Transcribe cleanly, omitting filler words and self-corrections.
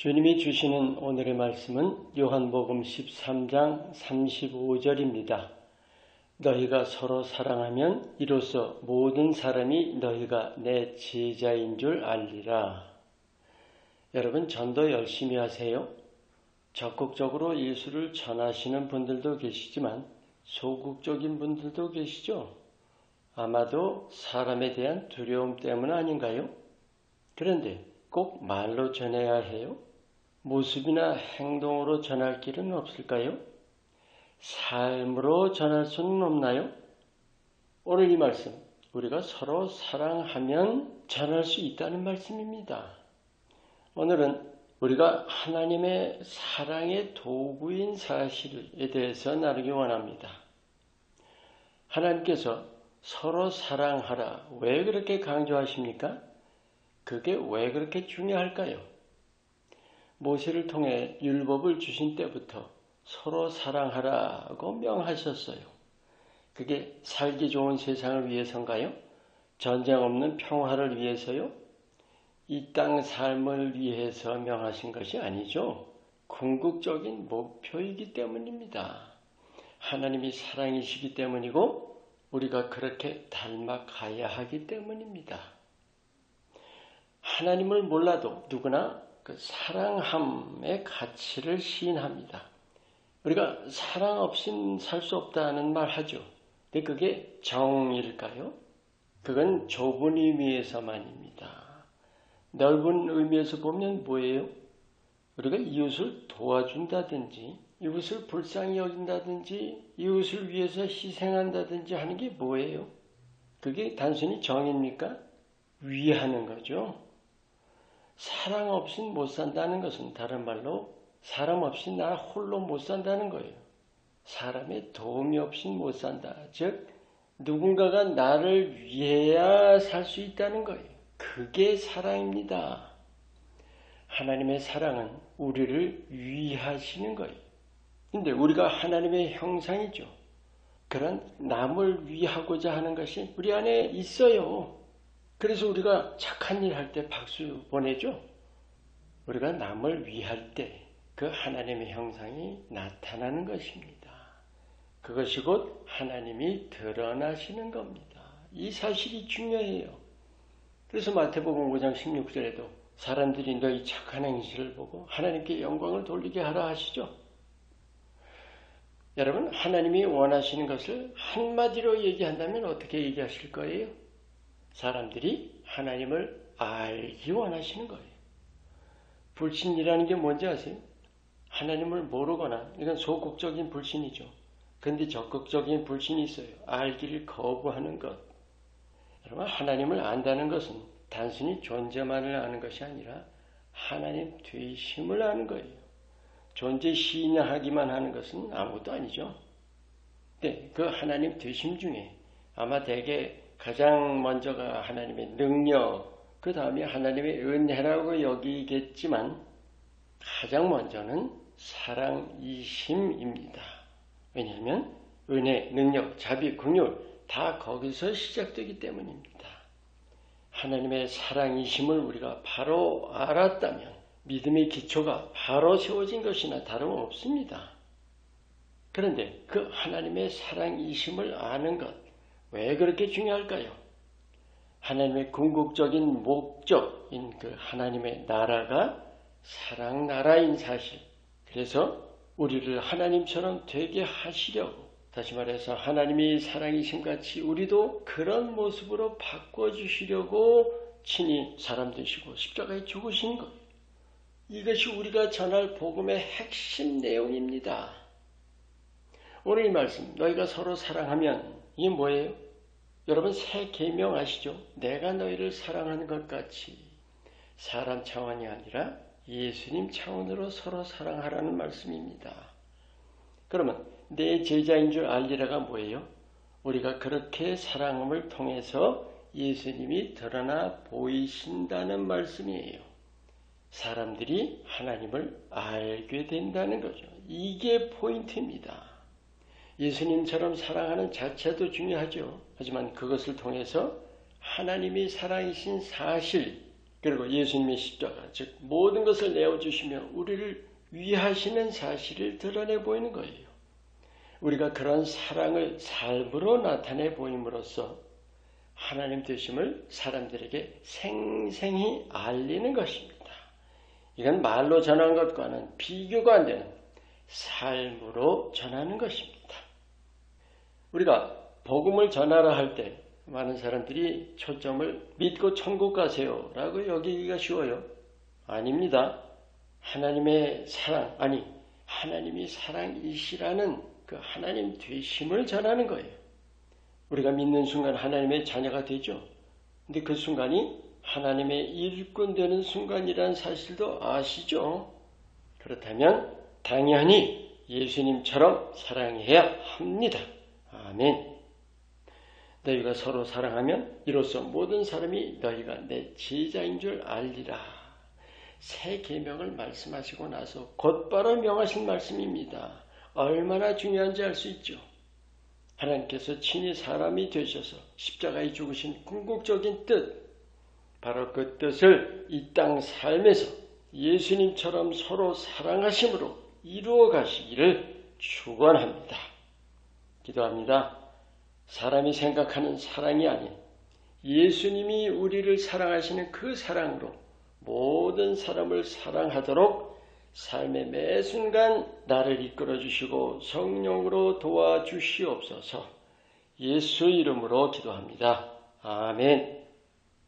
주님이 주시는 오늘의 말씀은 요한복음 13장 35절입니다. 너희가 서로 사랑하면 이로써 모든 사람이 너희가 내 제자인 줄 알리라. 여러분, 전도 열심히 하세요. 적극적으로 예수를 전하시는 분들도 계시지만 소극적인 분들도 계시죠. 아마도 사람에 대한 두려움 때문 아닌가요? 그런데 꼭 말로 전해야 해요? 모습이나 행동으로 전할 길은 없을까요? 삶으로 전할 수는 없나요? 오늘 이 말씀, 우리가 서로 사랑하면 전할 수 있다는 말씀입니다. 오늘은 우리가 하나님의 사랑의 도구인 사실에 대해서 나누기 원합니다. 하나님께서 서로 사랑하라. 왜 그렇게 강조하십니까? 그게 왜 그렇게 중요할까요? 모세를 통해 율법을 주신 때부터 서로 사랑하라고 명하셨어요. 그게 살기 좋은 세상을 위해서인가요? 전쟁 없는 평화를 위해서요? 이 땅 삶을 위해서 명하신 것이 아니죠. 궁극적인 목표이기 때문입니다. 하나님이 사랑이시기 때문이고 우리가 그렇게 닮아가야 하기 때문입니다. 하나님을 몰라도 누구나 그 사랑함의 가치를 시인합니다. 우리가 사랑 없이는 살 수 없다는 말 하죠. 근데 그게 정일까요? 그건 좁은 의미에서만입니다. 넓은 의미에서 보면 뭐예요? 우리가 이웃을 도와준다든지 이웃을 불쌍히 여긴다든지 이웃을 위해서 희생한다든지 하는 게 뭐예요? 그게 단순히 정입니까? 위하는 거죠. 사랑 없이는 못 산다는 것은 다른 말로 사람 없이 나 홀로 못 산다는 거예요. 사람의 도움이 없이는 못 산다. 즉 누군가가 나를 위해야 살 수 있다는 거예요. 그게 사랑입니다. 하나님의 사랑은 우리를 위하시는 거예요. 근데 우리가 하나님의 형상이죠. 그런 남을 위하고자 하는 것이 우리 안에 있어요. 그래서 우리가 착한 일 할 때 박수 보내죠. 우리가 남을 위할 때 그 하나님의 형상이 나타나는 것입니다. 그것이 곧 하나님이 드러나시는 겁니다. 이 사실이 중요해요. 그래서 마태복음 5장 16절에도 사람들이 너희 착한 행실을 보고 하나님께 영광을 돌리게 하라 하시죠. 여러분, 하나님이 원하시는 것을 한마디로 얘기한다면 어떻게 얘기하실 거예요? 사람들이 하나님을 알기 원하시는 거예요. 불신이라는 게 뭔지 아세요? 하나님을 모르거나 이건 소극적인 불신이죠. 그런데 적극적인 불신이 있어요. 알기를 거부하는 것. 여러분, 하나님을 안다는 것은 단순히 존재만을 아는 것이 아니라 하나님 되심을 아는 거예요. 존재 시인하기만 하는 것은 아무것도 아니죠. 근데 그 하나님 되심 중에 아마 대개 가장 먼저가 하나님의 능력, 그 다음에 하나님의 은혜라고 여기겠지만 가장 먼저는 사랑이심입니다. 왜냐하면 은혜, 능력, 자비, 긍휼 다 거기서 시작되기 때문입니다. 하나님의 사랑이심을 우리가 바로 알았다면 믿음의 기초가 바로 세워진 것이나 다름없습니다. 그런데 그 하나님의 사랑이심을 아는 것, 왜 그렇게 중요할까요? 하나님의 궁극적인 목적인 그 하나님의 나라가 사랑 나라인 사실. 그래서 우리를 하나님처럼 되게 하시려고, 다시 말해서 하나님이 사랑이심 같이 우리도 그런 모습으로 바꿔주시려고 친히 사람 되시고 십자가에 죽으신 거예요. 이것이 우리가 전할 복음의 핵심 내용입니다. 오늘 이 말씀, 너희가 서로 사랑하면 이게 뭐예요? 여러분, 새 계명 아시죠? 내가 너희를 사랑하는 것 같이 사람 차원이 아니라 예수님 차원으로 서로 사랑하라는 말씀입니다. 그러면 내 제자인 줄 알리라가 뭐예요? 우리가 그렇게 사랑함을 통해서 예수님이 드러나 보이신다는 말씀이에요. 사람들이 하나님을 알게 된다는 거죠. 이게 포인트입니다. 예수님처럼 사랑하는 자체도 중요하죠. 하지만 그것을 통해서 하나님이 사랑이신 사실, 그리고 예수님의 십자가, 즉 모든 것을 내어주시며 우리를 위하시는 사실을 드러내 보이는 거예요. 우리가 그런 사랑을 삶으로 나타내 보임으로써 하나님 되심을 사람들에게 생생히 알리는 것입니다. 이건 말로 전하는 것과는 비교가 안 되는 삶으로 전하는 것입니다. 우리가 복음을 전하라 할 때 많은 사람들이 초점을 믿고 천국 가세요 라고 여기기가 쉬워요. 아닙니다. 하나님의 사랑, 아니 하나님이 사랑이시라는 그 하나님 되심을 전하는 거예요. 우리가 믿는 순간 하나님의 자녀가 되죠. 근데 그 순간이 하나님의 일꾼 되는 순간이라는 사실도 아시죠? 그렇다면 당연히 예수님처럼 사랑해야 합니다. 아멘. 너희가 서로 사랑하면 이로써 모든 사람이 너희가 내 제자인 줄 알리라. 새 계명을 말씀하시고 나서 곧바로 명하신 말씀입니다. 얼마나 중요한지 알 수 있죠. 하나님께서 친히 사람이 되셔서 십자가에 죽으신 궁극적인 뜻, 바로 그 뜻을 이 땅 삶에서 예수님처럼 서로 사랑하심으로 이루어 가시기를 축원합니다. 기도합니다. 사람이 생각하는 사랑이 아닌 예수님이 우리를 사랑하시는 그 사랑으로 모든 사람을 사랑하도록 삶의 매 순간 나를 이끌어 주시고 성령으로 도와주시옵소서. 예수 이름으로 기도합니다. 아멘.